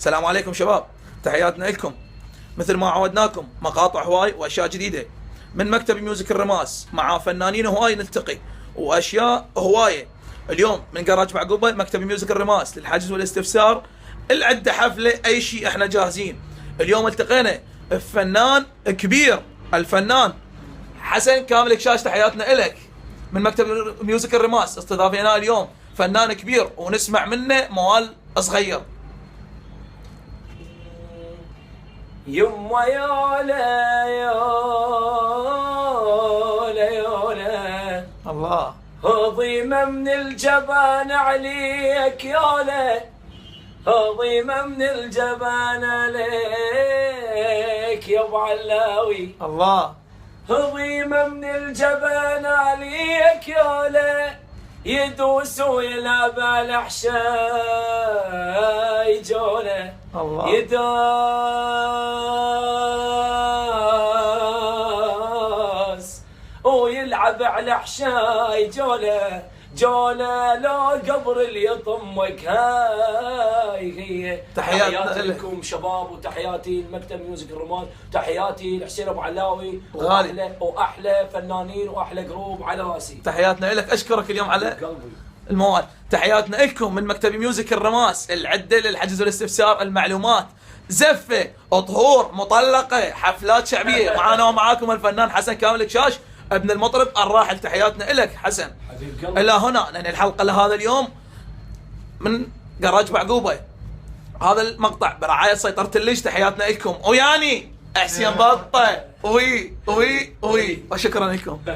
السلام عليكم شباب، تحياتنا لكم. مثل ما عودناكم مقاطع هواي واشياء جديده من مكتب ميوزك الرماس مع فنانين هواي نلتقي واشياء هوايه. اليوم من جراج بعقوبه مكتب ميوزك الرماس للحجز والاستفسار، العده حفله اي شيء احنا جاهزين. اليوم التقينا بفنان كبير، الفنان حسن كامل الكشاش. تحياتنا إلك من مكتب ميوزك الرماس، استضافيناه اليوم فنان كبير ونسمع منه موال صغير. يما يولا يولا يولا الله، هضيمة من الجبان عليك يولا، هضيمة من الجبان عليك يا ابو علاوي. الله، هضيمة من الجبان عليك يولا، يدوس ويلعب على حشاي جوله. الله، يداس ويلعب على حشاي جوله، جوله لو قبر اللي يطمك. هاي هي تحياتنا لكم شباب، وتحياتي لمكتب ميوزك الرماس، تحياتي لحسين ابو علاوي، غالي واحلى فنانين واحلى جروب على راسي. تحياتنا لك، اشكرك اليوم على قلبي المواد. تحياتنا لكم من مكتب ميوزك الرماس، العده للحجز والاستفسار، المعلومات، زفه، طهور، مطلقه، حفلات شعبيه. معانا ومعاكم الفنان حسن كامل الكشاش ابن المطرب الراحل. تحياتنا لك حسن. الى هنا ننهي الحلقه لهذا اليوم من جراج بعقوبه. هذا المقطع برعايه سيطره الليش. تحياتنا لكم وياني حسين بطه وي وشكرا لكم.